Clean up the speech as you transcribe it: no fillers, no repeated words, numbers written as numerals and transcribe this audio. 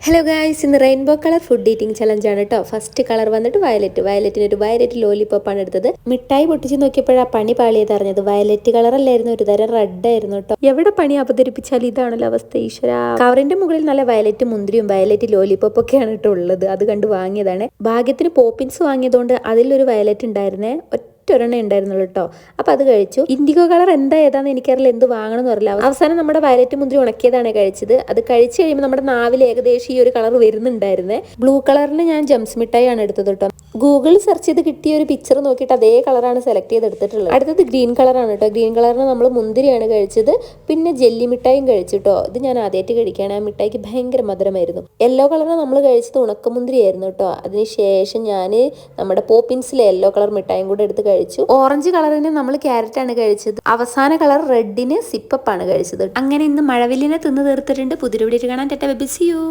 Hello guys, ഇന്ന് rainbow colour food eating challenge ആണ് കേട്ടോ. ഫസ്റ്റ് കളർ വന്നിട്ട് വയലറ്റിന് ഒരു വയലറ്റ് ലോലിപോപ്പ് ആണ് എടുത്തത്. മിഠായി പൊട്ടിച്ച് നോക്കിയപ്പോഴാണ് പണി പാളിയത് അറിഞ്ഞത്. വയലറ്റ് കളർ അല്ലായിരുന്നു, ഒരു തരം റെഡ് ആയിരുന്നു കേട്ടോ. എവിടെ പണി അവതരിപ്പിച്ചാൽ ഇതാണല്ലോ അവസ്ഥ. ഈശ്വര, കവറിന്റെ മുകളിൽ നല്ല വയലറ്റ് മുന്തിരിയും വയലറ്റ് ലോലിപോപ്പ് ഒക്കെയാണ് കേട്ടോ ഉള്ളത്. അത് കണ്ട് വാങ്ങിയതാണ്. ഭാഗ്യത്തിന് പോപ്പിൻസ് വാങ്ങിയതുകൊണ്ട് അതിലൊരു വയലറ്റ് ഉണ്ടായിരുന്നേ, ഒരെണ്ണേ ഉണ്ടായിരുന്നുള്ളൂ കേട്ടോ. അപ്പൊ അത് കഴിച്ചു. ഇൻഡിഗോ കളർ എന്താ ഏതാന്ന് എനിക്കറിയില്ല, എന്ത് വാങ്ങണം എന്ന് അറിയില്ല. അവസാനം നമ്മുടെ വയലറ്റ് മുന്തിരി ഉണക്കിയതാണ് കഴിച്ചത്. അത് കഴിച്ചു കഴിയുമ്പോൾ നമ്മുടെ നാവിൽ ഏകദേശം ഈ ഒരു കളർ വരുന്നുണ്ടായിരുന്നേ. ബ്ലൂ കളറിന് ഞാൻ ജംസ് മിഠായി ആണ് എടുത്തത് കേട്ടോ. ഗൂഗിൾ സെർച്ച് ചെയ്ത് കിട്ടിയ ഒരു പിക്ചർ നോക്കിയിട്ട് അതേ കളറാണ് സെലക്ട് ചെയ്ത് എടുത്തിട്ടുള്ളത്. അടുത്തത് ഗ്രീൻ കളറാണ് കേട്ടോ. ഗ്രീൻ കളറിന് നമ്മൾ മുന്തിരിയാണ് കഴിച്ചത്, പിന്നെ ജെല്ലി മിഠായും കഴിച്ചു കേട്ടോ. ഇത് ഞാൻ ആദ്യമായിട്ട് കഴിക്കുകയാണ്. ആ മിഠായിക്ക് ഭയങ്കര മധുരമായിരുന്നു. യെല്ലോ കളറിന് നമ്മൾ കഴിച്ചത് ഉണക്കമുന്തിരി ആയിരുന്നു കേട്ടോ. അതിനുശേഷം ഞാൻ നമ്മുടെ പോപ്പിൻസിലെ യെല്ലോ കളർ മിഠായും കൂടെ എടുത്ത് കഴിച്ചു. ഓറഞ്ച് കളറിന് നമ്മൾ ക്യാരറ്റ് ആണ് കഴിച്ചത്. അവസാന കളർ റെഡിന് സിപ്പപ്പ് ആണ് കഴിച്ചത്. അങ്ങനെ ഇന്ന് മഴവില്ലിനെ തിന്ന് തീർത്തിട്ടുണ്ട്. പുതിയ വീഡിയോ കാണാൻ. Tata, bye bye, see U.